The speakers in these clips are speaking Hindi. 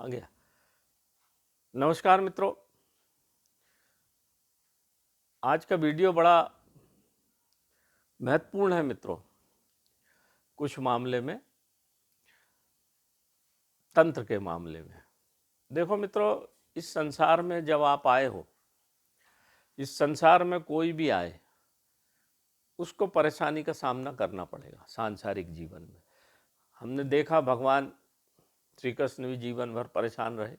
आ गया। नमस्कार मित्रों, आज का वीडियो बड़ा महत्वपूर्ण है मित्रों। कुछ मामले में, तंत्र के मामले में। देखो मित्रों, इस संसार में जब आप आए हो, इस संसार में कोई भी आए उसको परेशानी का सामना करना पड़ेगा। सांसारिक जीवन में हमने देखा, भगवान श्री कृष्ण भी जीवन भर परेशान रहे,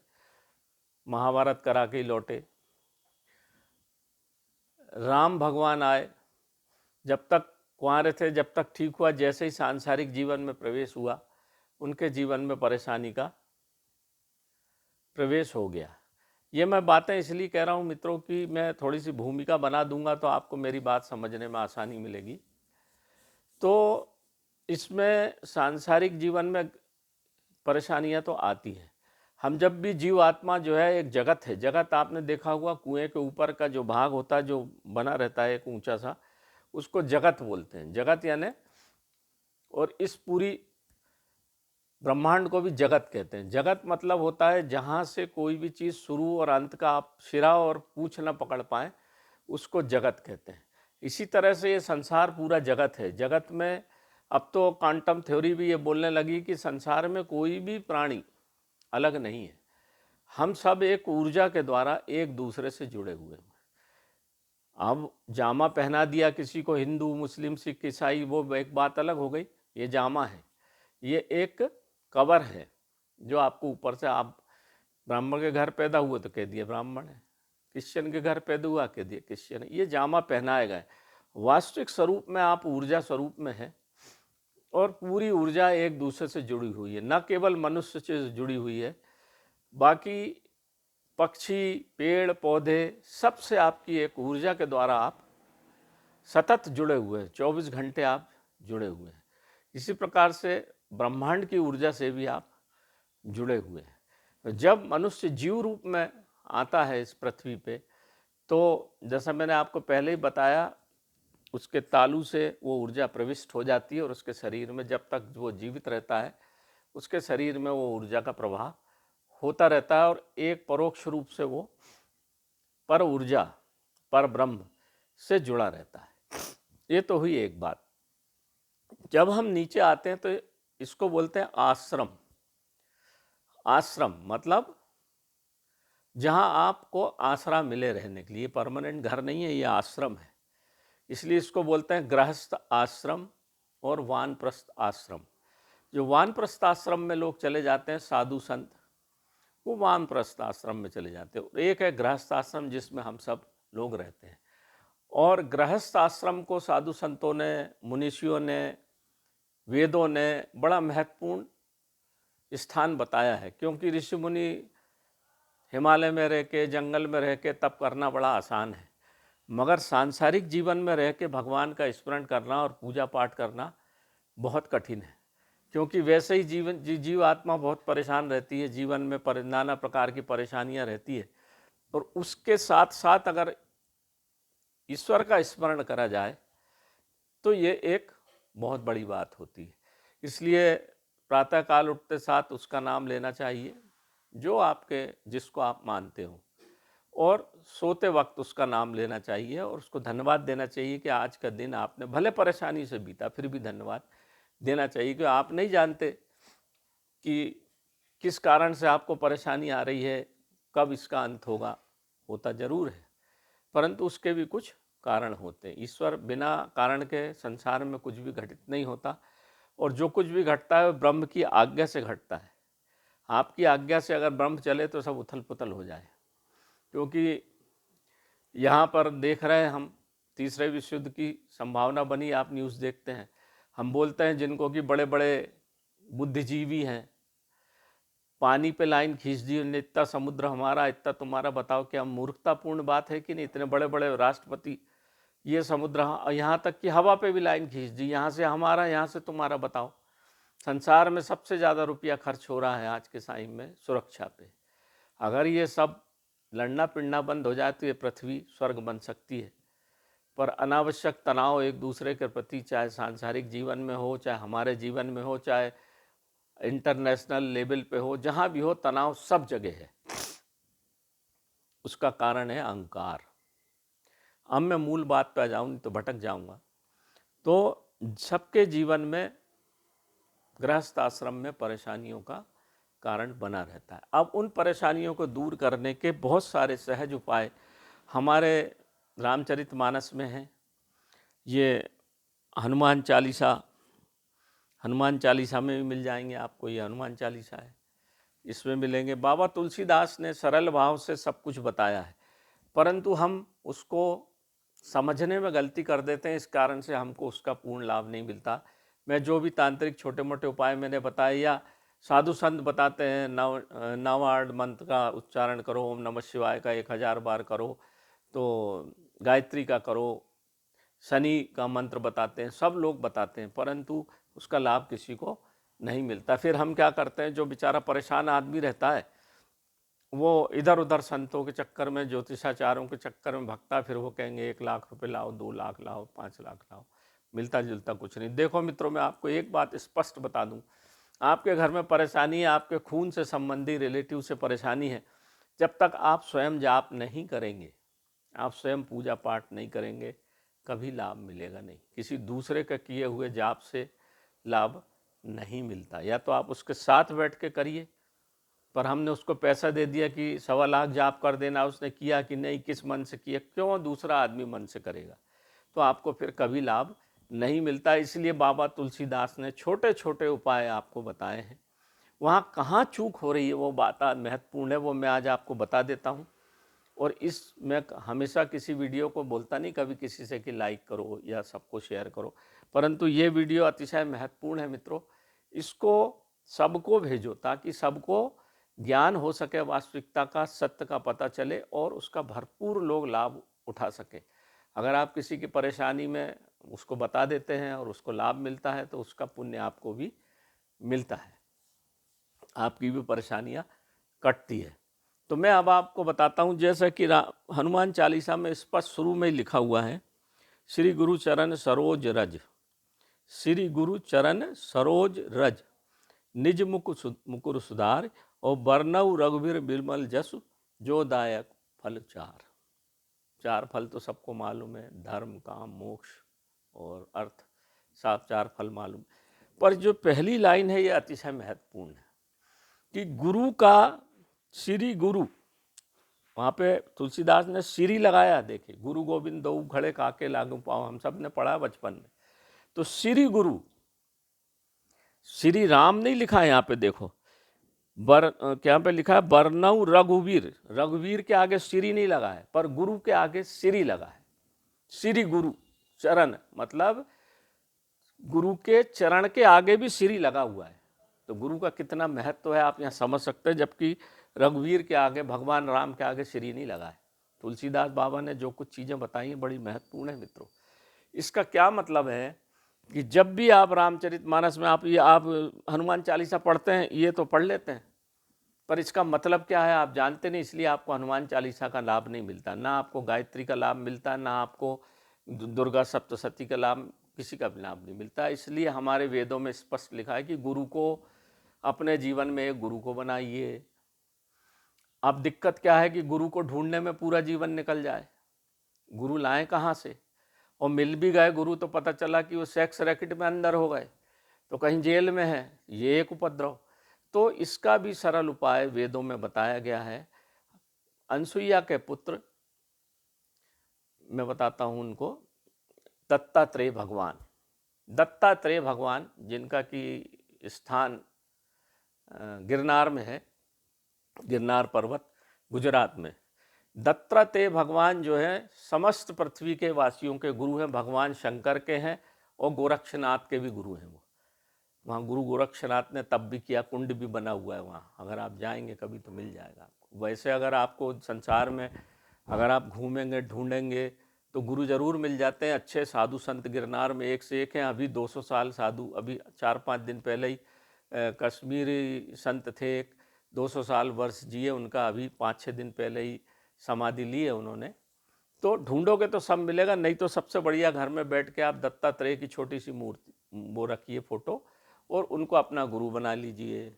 महाभारत करा के ही लौटे। राम भगवान आए, जब तक कुंवारे थे, जब तक ठीक हुआ, जैसे ही सांसारिक जीवन में प्रवेश हुआ, उनके जीवन में परेशानी का प्रवेश हो गया। ये मैं बातें इसलिए कह रहा हूँ मित्रों कि मैं थोड़ी सी भूमिका बना दूंगा तो आपको मेरी बात समझने में आसानी मिलेगी। तो इसमें सांसारिक जीवन में परेशानियां तो आती हैं। हम जब भी जीव आत्मा जो है, एक जगत है, जगत आपने देखा हुआ, कुएं के ऊपर का जो भाग होता है, जो बना रहता है एक ऊंचा सा, उसको जगत बोलते हैं। जगत यानी, और इस पूरी ब्रह्मांड को भी जगत कहते हैं। जगत मतलब होता है जहाँ से कोई भी चीज़ शुरू और अंत का आप सिरा और पूछ न पकड़ पाएँ, उसको जगत कहते हैं। इसी तरह से ये संसार पूरा जगत है। जगत में अब तो क्वांटम थ्योरी भी ये बोलने लगी कि संसार में कोई भी प्राणी अलग नहीं है, हम सब एक ऊर्जा के द्वारा एक दूसरे से जुड़े हुए हैं। अब जामा पहना दिया किसी को, हिंदू मुस्लिम सिख ईसाई, वो एक बात अलग हो गई। ये जामा है, ये एक कवर है जो आपको ऊपर से, आप ब्राह्मण के घर पैदा हुए तो कह दिए ब्राह्मण है, क्रिश्चियन के घर पैदा हुआ कह दिए क्रिश्चियन है। ये जामा पहनाए गए। वास्तविक स्वरूप में आप ऊर्जा स्वरूप में है, और पूरी ऊर्जा एक दूसरे से जुड़ी हुई है। न केवल मनुष्य से जुड़ी हुई है, बाकी पक्षी, पेड़ पौधे, सबसे आपकी एक ऊर्जा के द्वारा आप सतत जुड़े हुए हैं। 24 घंटे आप जुड़े हुए हैं। इसी प्रकार से ब्रह्मांड की ऊर्जा से भी आप जुड़े हुए हैं। जब मनुष्य जीव रूप में आता है इस पृथ्वी पे, तो जैसा मैंने आपको पहले ही बताया, उसके तालू से वो ऊर्जा प्रविष्ट हो जाती है, और उसके शरीर में जब तक वो जीवित रहता है, उसके शरीर में वो ऊर्जा का प्रवाह होता रहता है, और एक परोक्ष रूप से वो पर ऊर्जा, पर ब्रह्म से जुड़ा रहता है। ये तो हुई एक बात। जब हम नीचे आते हैं तो इसको बोलते हैं आश्रम। आश्रम मतलब जहाँ आपको आसरा मिले रहने के लिए। परमानेंट घर नहीं है, ये आश्रम है। इसलिए इसको बोलते हैं गृहस्थ आश्रम और वानप्रस्थ आश्रम। जो वानप्रस्थ आश्रम में लोग चले जाते हैं, साधु संत, वो वानप्रस्थ आश्रम में चले जाते हैं। एक है गृहस्थ आश्रम जिसमें हम सब लोग रहते हैं। और गृहस्थ आश्रम को साधु संतों ने, मुनीषियों ने, वेदों ने बड़ा महत्वपूर्ण स्थान बताया है। क्योंकि ऋषि मुनि हिमालय में रह के, जंगल में रह के तप करना बड़ा आसान है, मगर सांसारिक जीवन में रह के भगवान का स्मरण करना और पूजा पाठ करना बहुत कठिन है। क्योंकि वैसे ही जीव आत्मा बहुत परेशान रहती है, जीवन में नाना प्रकार की परेशानियां रहती है, और उसके साथ साथ अगर ईश्वर का स्मरण करा जाए तो ये एक बहुत बड़ी बात होती है। इसलिए प्रातःकाल उठते साथ उसका नाम लेना चाहिए, जो आपके, जिसको आप मानते हो, और सोते वक्त उसका नाम लेना चाहिए, और उसको धन्यवाद देना चाहिए कि आज का दिन आपने भले परेशानी से बीता, फिर भी धन्यवाद देना चाहिए। कि आप नहीं जानते कि किस कारण से आपको परेशानी आ रही है, कब इसका अंत होगा। होता जरूर है, परंतु उसके भी कुछ कारण होते हैं। ईश्वर बिना कारण के संसार में कुछ भी घटित नहीं होता, और जो कुछ भी घटता है ब्रह्म की आज्ञा से घटता है। आपकी आज्ञा से अगर ब्रह्म चले तो सब उथल पुथल हो जाए। क्योंकि यहाँ पर देख रहे हैं हम, तीसरे विश्व युद्ध की संभावना बनी। आप न्यूज़ देखते हैं, हम बोलते हैं जिनको कि बड़े बड़े बुद्धिजीवी हैं, पानी पे लाइन खींच दी, इतना समुद्र हमारा, इतना तुम्हारा। बताओ क्या मूर्खतापूर्ण बात है कि नहीं? इतने बड़े बड़े राष्ट्रपति, ये समुद्र, यहाँ तक कि हवा पे भी लाइन खींच दी, यहाँ से हमारा, यहाँ से तुम्हारा। बताओ, संसार में सबसे ज़्यादा रुपया खर्च हो रहा है आज के टाइम में सुरक्षा पे। अगर ये सब लड़ना पिड़ना बंद हो जाए तो ये पृथ्वी स्वर्ग बन सकती है। पर अनावश्यक तनाव एक दूसरे के प्रति, चाहे सांसारिक जीवन में हो, चाहे हमारे जीवन में हो, चाहे इंटरनेशनल लेवल पे हो, जहाँ भी हो तनाव सब जगह है। उसका कारण है अहंकार। अब मैं मूल बात पे आ जाऊँ, नहीं तो भटक जाऊँगा। तो सबके जीवन में गृहस्थ आश्रम में परेशानियों का कारण बना रहता है। अब उन परेशानियों को दूर करने के बहुत सारे सहज उपाय हमारे रामचरितमानस में हैं। ये हनुमान चालीसा, हनुमान चालीसा में भी मिल जाएंगे आपको, ये हनुमान चालीसा है, इसमें मिलेंगे। बाबा तुलसीदास ने सरल भाव से सब कुछ बताया है, परंतु हम उसको समझने में गलती कर देते हैं, इस कारण से हमको उसका पूर्ण लाभ नहीं मिलता। मैं जो भी तांत्रिक छोटे मोटे उपाय मैंने बताए, या साधु संत बताते हैं, नवार्ड मंत्र का उच्चारण करो, ओम नमः शिवाय का 1000 बार करो, तो गायत्री का करो, शनि का मंत्र बताते हैं, सब लोग बताते हैं, परंतु उसका लाभ किसी को नहीं मिलता। फिर हम क्या करते हैं, जो बेचारा परेशान आदमी रहता है, वो इधर उधर संतों के चक्कर में, ज्योतिषाचार्यों के चक्कर में भगता, फिर वो कहेंगे 1 लाख रुपए लाओ, 2 लाख लाओ, 5 लाख लाओ, मिलता जुलता कुछ नहीं। देखो मित्रों, मैं आपको एक बात स्पष्ट बता दूं, आपके घर में परेशानी है, आपके खून से संबंधी रिलेटिव से परेशानी है, जब तक आप स्वयं जाप नहीं करेंगे, आप स्वयं पूजा पाठ नहीं करेंगे, कभी लाभ मिलेगा नहीं। किसी दूसरे के किए हुए जाप से लाभ नहीं मिलता। या तो आप उसके साथ बैठ के करिए, पर हमने उसको पैसा दे दिया कि 1.25 लाख जाप कर देना, उसने किया कि नहीं, किस मन से किया, क्यों दूसरा आदमी मन से करेगा, तो आपको फिर कभी लाभ नहीं मिलता। इसलिए बाबा तुलसीदास ने छोटे छोटे उपाय आपको बताए हैं। वहाँ कहाँ चूक हो रही है, वो बात आज महत्वपूर्ण है, वो मैं आज आपको बता देता हूँ। और इस मैं हमेशा किसी वीडियो को बोलता नहीं कभी किसी से कि लाइक करो या सबको शेयर करो, परंतु ये वीडियो अतिशय महत्वपूर्ण है मित्रों। इसको सबको भेजो ताकि सबको ज्ञान हो सके, वास्तविकता का, सत्य का पता चले और उसका भरपूर लोग लाभ उठा सके। अगर आप किसी की परेशानी में उसको बता देते हैं और उसको लाभ मिलता है, तो उसका पुण्य आपको भी मिलता है, आपकी भी परेशानियां कटती है। तो मैं अब आपको बताता हूं, जैसा कि हनुमान चालीसा में स्पष्ट शुरू में लिखा हुआ है, श्री गुरु चरण सरोज रज, श्री गुरु चरण सरोज रज, निज मुकुर सुधार, और बरनऊ रघुवीर बिमल जसु, जो दायक फल चार। 4 फल तो सबको मालूम है, धर्म, काम, मोक्ष और अर्थ, साफ 4 फल मालूम। पर जो पहली लाइन है, ये अतिशय महत्वपूर्ण है कि गुरु का, श्री गुरु, वहाँ पे तुलसीदास ने श्री लगाया। देखिए, गुरु गोविंद दो खड़े काके लागू पाओ, हम सब ने पढ़ा बचपन में। तो श्री गुरु, श्री राम नहीं लिखा है यहाँ पे, देखो क्या पे लिखा है, बरनऊ रघुवीर। रघुवीर के आगे श्री नहीं लगा है, पर गुरु के आगे श्री लगा है। श्री गुरु चरण, मतलब गुरु के चरण के आगे भी श्री लगा हुआ है। तो गुरु का कितना महत्व है आप यहाँ समझ सकते हैं, जबकि रघुवीर के आगे, भगवान राम के आगे श्री नहीं लगा है। तुलसीदास बाबा ने जो कुछ चीज़ें बताई हैं बड़ी महत्वपूर्ण है मित्रों। इसका क्या मतलब है कि जब भी आप रामचरितमानस में आप हनुमान चालीसा पढ़ते हैं, ये तो पढ़ लेते हैं, पर इसका मतलब क्या है आप जानते नहीं, इसलिए आपको हनुमान चालीसा का लाभ नहीं मिलता, ना आपको गायत्री का लाभ मिलता, ना आपको दुर्गा सप्तशती का लाभ, किसी का भी लाभ नहीं मिलता। इसलिए हमारे वेदों में स्पष्ट लिखा है कि गुरु को अपने जीवन में एक गुरु को बनाइए। अब दिक्कत क्या है कि गुरु को ढूंढने में पूरा जीवन निकल जाए, गुरु लाएं कहाँ से, और मिल भी गए गुरु तो पता चला कि वो सेक्स रैकेट में अंदर हो गए, तो कहीं जेल में है, ये एक उपद्रव। तो इसका भी सरल उपाय वेदों में बताया गया है। अनसुईया के पुत्र, मैं बताता हूँ उनको, दत्तात्रेय भगवान। दत्तात्रेय भगवान जिनका कि स्थान गिरनार में है, गिरनार पर्वत गुजरात में। दत्तात्रेय भगवान जो है समस्त पृथ्वी के वासियों के गुरु हैं, भगवान शंकर के हैं और गोरक्षनाथ के भी गुरु हैं। वो वहाँ गुरु गोरक्षनाथ ने तब भी किया, कुंड भी बना हुआ है वहाँ, अगर आप जाएंगे कभी तो मिल जाएगा आपको। वैसे अगर आपको संसार में अगर आप घूमेंगे ढूंढेंगे तो गुरु जरूर मिल जाते हैं। अच्छे साधु संत गिरनार में एक से एक हैं। अभी 200 साल साधु, अभी 4-5 दिन पहले ही कश्मीरी संत थे, 200 साल वर्ष जिए, उनका अभी 5-6 दिन पहले ही समाधि ली है उन्होंने। तो ढूंढोगे तो सब मिलेगा, नहीं तो सबसे बढ़िया घर में बैठ के आप दत्तात्रेय की छोटी सी मूर्ति वो रखिए फोटो, और उनको अपना गुरु बना लीजिए,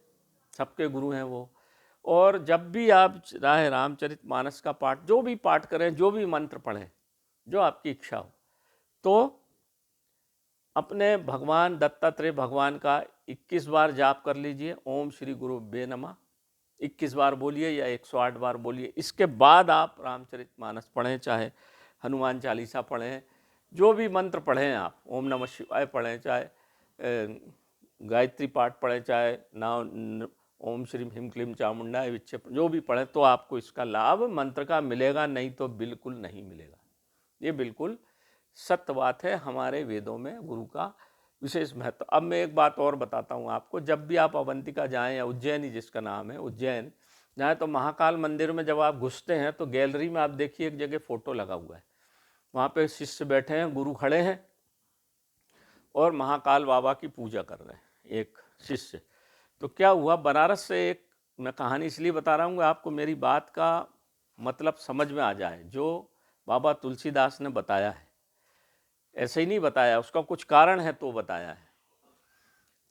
सबके गुरु हैं वो। और जब भी आप राह रामचरितमानस का पाठ, जो भी पाठ करें, जो भी मंत्र पढ़ें, जो आपकी इच्छा हो, तो अपने भगवान दत्तात्रेय भगवान का 21 बार जाप कर लीजिए, ओम श्री गुरुभ्ये नमः 21 बार बोलिए या 108 बार बोलिए। इसके बाद आप रामचरितमानस पढ़ें, चाहे हनुमान चालीसा पढ़ें, जो भी मंत्र पढ़ें आप, ओम नमः शिवाय पढ़ें, चाहे गायत्री पाठ पढ़ें, चाहे ना ओम श्रीम हिम क्लीम चामुंडाय विच्चे, जो भी पढ़ें, तो आपको इसका लाभ मंत्र का मिलेगा, नहीं तो बिल्कुल नहीं मिलेगा। ये बिल्कुल सत्य बात है, हमारे वेदों में गुरु का विशेष महत्व। अब मैं एक बात और बताता हूँ आपको, जब भी आप अवंतिका जाएं या उज्जैन ही जिसका नाम है उज्जैन जाएं, तो महाकाल मंदिर में जब आप घुसते हैं तो गैलरी में आप देखिए एक जगह फ़ोटो लगा हुआ है, वहाँ पे शिष्य बैठे हैं, गुरु खड़े हैं और महाकाल बाबा की पूजा कर रहे हैं एक शिष्य। तो क्या हुआ, बनारस से एक, मैं कहानी इसलिए बता रहा हूँ आपको मेरी बात का मतलब समझ में आ जाए, जो बाबा तुलसीदास ने बताया है ऐसे ही नहीं बताया, उसका कुछ कारण है तो बताया है।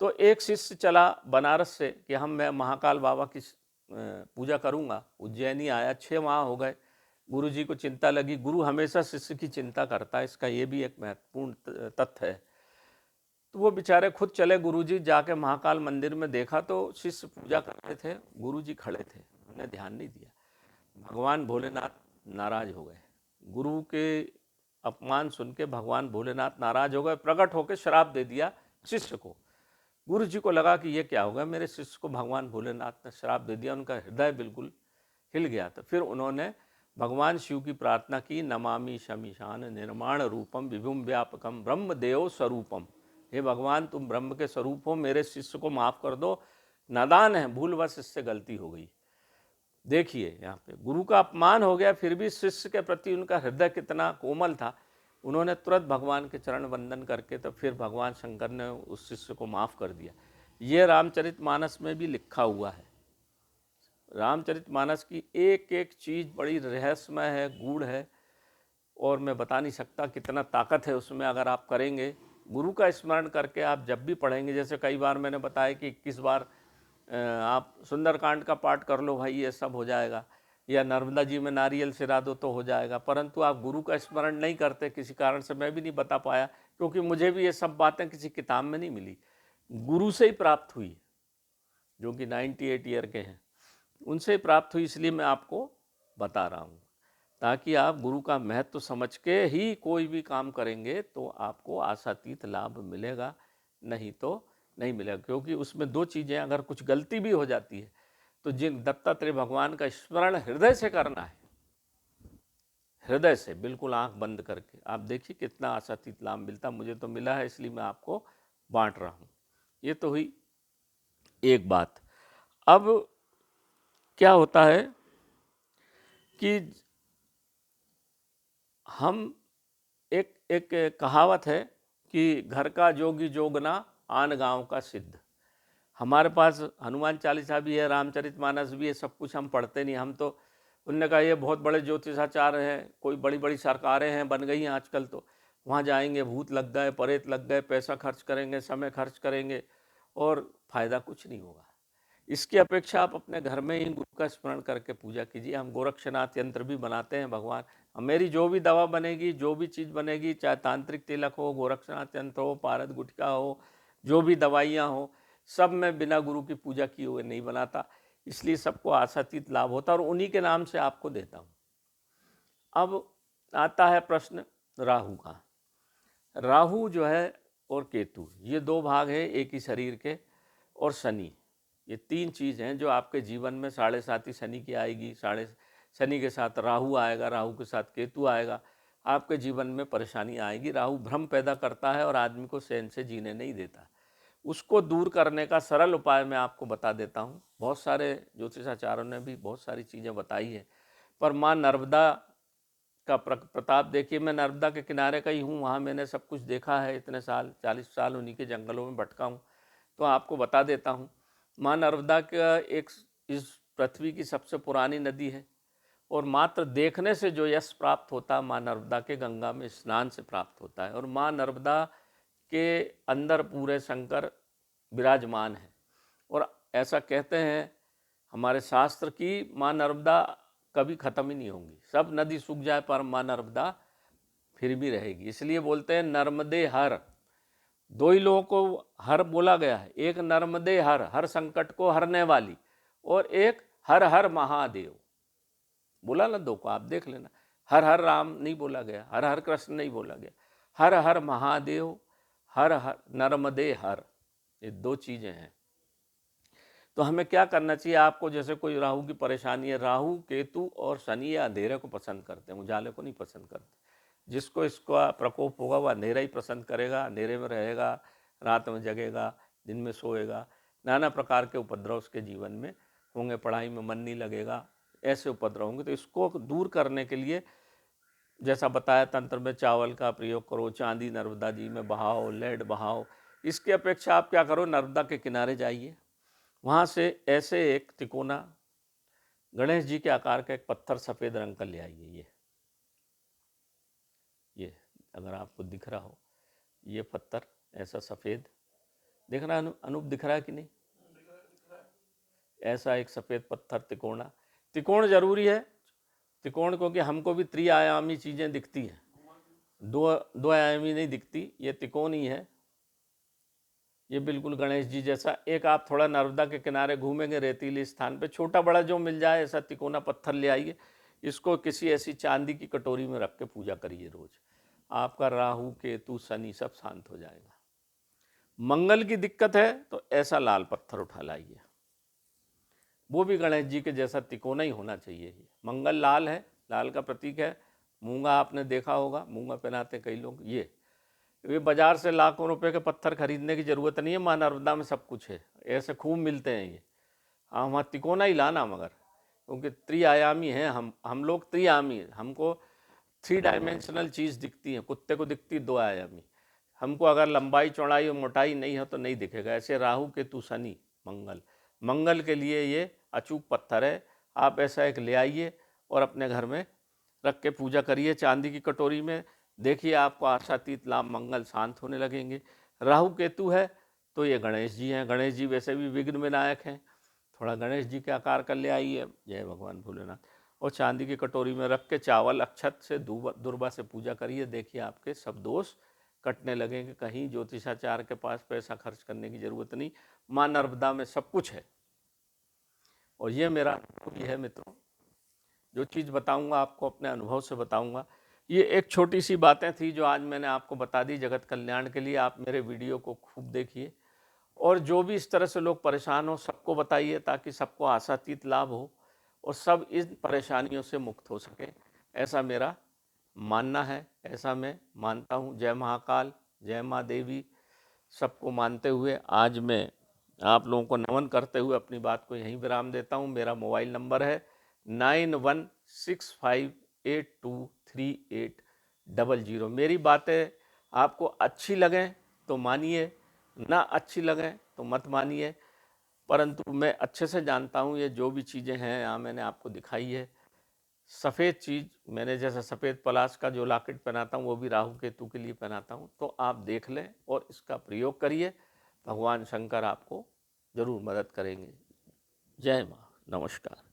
तो एक शिष्य चला बनारस से कि मैं महाकाल बाबा की पूजा करूँगा, उज्जैनी आया, 6 माह हो गए, गुरु जी को चिंता लगी। गुरु हमेशा शिष्य की चिंता करता है, इसका ये भी एक महत्वपूर्ण तथ्य है। तो वो बेचारे खुद चले गुरुजी, जाके महाकाल मंदिर में देखा तो शिष्य पूजा करते थे, गुरुजी खड़े थे, उन्हें ध्यान नहीं दिया। भगवान भोलेनाथ नाराज हो गए, गुरु के अपमान सुन के भगवान भोलेनाथ नाराज हो गए, प्रकट होकर श्राप दे दिया शिष्य को। गुरु जी को लगा कि ये क्या होगा, मेरे शिष्य को भगवान भोलेनाथ ने श्राप दे दिया, उनका हृदय बिल्कुल हिल गया। तो फिर उन्होंने भगवान शिव की प्रार्थना की, नमामि शमीशान निर्माण रूपम विभुम व्यापकम ब्रह्म देव स्वरूपम, हे भगवान तुम ब्रह्म के स्वरूप हो, मेरे शिष्य को माफ़ कर दो, नादान है, भूलवश इससे गलती हो गई। देखिए यहाँ पे गुरु का अपमान हो गया, फिर भी शिष्य के प्रति उनका हृदय कितना कोमल था, उन्होंने तुरंत भगवान के चरण वंदन करके तो फिर भगवान शंकर ने उस शिष्य को माफ़ कर दिया। ये रामचरितमानस में भी लिखा हुआ है। रामचरितमानस की एक एक चीज़ बड़ी रहस्यमय है, गूढ़ है, और मैं बता नहीं सकता कितना ताकत है उसमें। अगर आप करेंगे, गुरु का स्मरण करके आप जब भी पढ़ेंगे, जैसे कई बार मैंने बताया कि 21 बार आप सुंदरकांड का पाठ कर लो भाई, ये सब हो जाएगा, या नर्मदा जी में नारियल सिरा दो तो हो जाएगा। परंतु आप गुरु का स्मरण नहीं करते, किसी कारण से, मैं भी नहीं बता पाया, क्योंकि मुझे भी ये सब बातें किसी किताब में नहीं मिली, गुरु से ही प्राप्त हुई, जो कि 98 ईयर के हैं, उनसे प्राप्त हुई, इसलिए मैं आपको बता रहा हूँ, ताकि आप गुरु का महत्व समझ के ही कोई भी काम करेंगे तो आपको आशातीत लाभ मिलेगा, नहीं तो नहीं मिलेगा। क्योंकि उसमें दो चीज़ें, अगर कुछ गलती भी हो जाती है तो जिन दत्तात्रेय भगवान का स्मरण हृदय से करना है, हृदय से बिल्कुल आंख बंद करके, आप देखिए कितना आशातीत लाभ मिलता। मुझे तो मिला है, इसलिए मैं आपको बांट रहा हूँ। ये तो हुई एक बात। अब क्या होता है कि हम एक एक कहावत है कि घर का जोगी जोगना, आन गांव का सिद्ध। हमारे पास हनुमान चालीसा भी है, रामचरितमानस भी है, सब कुछ हम पढ़ते नहीं। हम तो, उनने कहा ये बहुत बड़े ज्योतिषाचार्य हैं, कोई बड़ी बड़ी सरकारें हैं बन गई हैं आजकल, तो वहाँ जाएंगे, भूत लग गए, प्रेत लग गए, पैसा खर्च करेंगे, समय खर्च करेंगे और फ़ायदा कुछ नहीं होगा। इसकी अपेक्षा आप अपने घर में ही गुरु का स्मरण करके पूजा कीजिए। हम गोरक्षनाथ यंत्र भी बनाते हैं भगवान, मेरी जो भी दवा बनेगी, जो भी चीज़ बनेगी, चाहे तांत्रिक तिलक हो, गोरक्षनाथ यंत्र हो, पारद गुटका हो, जो भी दवाइयाँ हो, सब मैं बिना गुरु की पूजा किए हुए नहीं बनाता, इसलिए सबको आशातीत लाभ होता है और उन्हीं के नाम से आपको देता हूँ। अब आता है प्रश्न राहु का। राहु जो है और केतु, ये दो भाग हैं एक ही शरीर के, और शनि, ये तीन चीज़ हैं जो आपके जीवन में, 7.5 शनि की आएगी, शनि के साथ राहु आएगा, राहु के साथ केतु आएगा, आपके जीवन में परेशानी आएगी। राहु भ्रम पैदा करता है और आदमी को चैन से जीने नहीं देता। उसको दूर करने का सरल उपाय मैं आपको बता देता हूँ। बहुत सारे ज्योतिषाचार्यों ने भी बहुत सारी चीज़ें बताई हैं, पर माँ नर्मदा का प्रताप देखिए। मैं नर्मदा के किनारे का ही हूँ, वहाँ मैंने सब कुछ देखा है, इतने साल, 40 साल उन्हीं के जंगलों में भटका हूँ, तो आपको बता देता हूँ। माँ नर्मदा का एक इस पृथ्वी की सबसे पुरानी नदी है, और मात्र देखने से जो यश प्राप्त होता है, माँ नर्मदा के गंगा में स्नान से प्राप्त होता है। और माँ नर्मदा के अंदर पूरे शंकर विराजमान है। और ऐसा कहते हैं हमारे शास्त्र की माँ नर्मदा कभी ख़त्म ही नहीं होंगी, सब नदी सूख जाए पर माँ नर्मदा फिर भी रहेगी। इसलिए बोलते हैं नर्मदे हर, दो ही लोगों को हर बोला गया है, एक नर्मदे हर संकट को हरने वाली, और एक हर हर महादेव बोला ना दो को, आप देख लेना। हर हर राम नहीं बोला गया, हर हर कृष्ण नहीं बोला गया, हर हर महादेव, हर हर नर्मदे हर, ये दो चीज़ें हैं। तो हमें क्या करना चाहिए, आपको जैसे कोई राहु की परेशानी है, राहु केतु और शनि या अंधेरे को पसंद करते हैं, उजाले को नहीं पसंद करते। जिसको इसका प्रकोप होगा वह अंधेरा ही पसंद करेगा, अंधेरे में रहेगा, रात में जगेगा, दिन में सोएगा, नाना प्रकार के उपद्रव उसके जीवन में होंगे, पढ़ाई में मन नहीं लगेगा, ऐसे उपद्रव होंगे। तो इसको दूर करने के लिए जैसा बताया तंत्र में चावल का प्रयोग करो, चांदी नर्मदा जी में बहाओ, लेड बहाओ। इसकी अपेक्षा आप क्या करो, नर्मदा के किनारे जाइए, वहाँ से ऐसे एक तिकोना गणेश जी के आकार का एक पत्थर सफ़ेद रंग का ले आइए। ये अगर आपको दिख रहा हो, ये पत्थर ऐसा सफ़ेद दिख रहा है, अनूप दिख रहा है कि नहीं? ऐसा एक सफ़ेद पत्थर तिकोना, त्रिकोण जरूरी है, त्रिकोण क्योंकि हमको भी त्रिआयामी चीज़ें दिखती हैं, दो आयामी नहीं दिखती, ये त्रिकोण ही है। ये बिल्कुल गणेश जी जैसा। एक आप थोड़ा नर्मदा के किनारे घूमेंगे रेतीले स्थान पे, छोटा बड़ा जो मिल जाए ऐसा तिकोना पत्थर ले आइए, इसको किसी ऐसी चांदी की कटोरी में रख के पूजा करिए रोज, आपका राहु केतु शनि सब शांत हो जाएगा। मंगल की दिक्कत है तो ऐसा लाल पत्थर उठा लाइए, वो भी गणेश जी के जैसा तिकोना ही होना चाहिए। मंगल लाल है, लाल का प्रतीक है। मूंगा आपने देखा होगा, मूंगा पहनाते कई लोग। ये बाजार से लाखों रुपए के पत्थर खरीदने की ज़रूरत नहीं है, माँ नर्मदा में सब कुछ है, ऐसे खूब मिलते हैं ये। हाँ, वहाँ तिकोना ही लाना, मगर क्योंकि त्रिआयामी है, हम लोग त्रिआयामी है, हमको 3 डायमेंशनल चीज़ दिखती है, कुत्ते को दिखती 2 आयामी। हमको अगर लंबाई चौड़ाई और मोटाई नहीं हो तो नहीं दिखेगा। ऐसे राहु केतु शनि मंगल के लिए ये अचूक पत्थर है। आप ऐसा एक ले आइए और अपने घर में रख के पूजा करिए चांदी की कटोरी में। देखिए आपको आशातीत लाभ, मंगल शांत होने लगेंगे। राहु केतु है तो ये गणेश जी हैं, गणेश जी वैसे भी विघ्न विनायक हैं, थोड़ा गणेश जी के आकार कर ले आइए। जय भगवान भोलेनाथ। और चांदी की कटोरी में रख के चावल अक्षत से दुर्वा से पूजा करिए, देखिए आपके सब दोष कटने लगेंगे। कहीं ज्योतिषाचार्य के पास पैसा खर्च करने की ज़रूरत नहीं, माँ नर्मदा में सब कुछ है। और ये मेरा भी है मित्रों, जो चीज़ बताऊंगा आपको अपने अनुभव से बताऊंगा। ये एक छोटी सी बातें थी जो आज मैंने आपको बता दी जगत कल्याण के लिए। आप मेरे वीडियो को खूब देखिए और जो भी इस तरह से लोग परेशान हो सबको बताइए, ताकि सबको आशातीत लाभ हो और सब इन परेशानियों से मुक्त हो सके, ऐसा मेरा मानना है, ऐसा मैं मानता हूँ। जय महाकाल, जय माँ देवी। सबको मानते हुए आज मैं आप लोगों को नमन करते हुए अपनी बात को यहीं विराम देता हूँ। मेरा मोबाइल नंबर है 9165823800। मेरी बातें आपको अच्छी लगें तो मानिए, ना अच्छी लगें तो मत मानिए, परंतु मैं अच्छे से जानता हूँ ये जो भी चीज़ें हैं यहाँ मैंने आपको दिखाई है। सफ़ेद चीज़ मैंने जैसे सफ़ेद पलाश का जो लॉकेट पहनाता हूँ वो भी राहु केतु के लिए पहनाता हूँ, तो आप देख लें और इसका प्रयोग करिए। भगवान शंकर आपको ज़रूर मदद करेंगे। जय माँ, नमस्कार।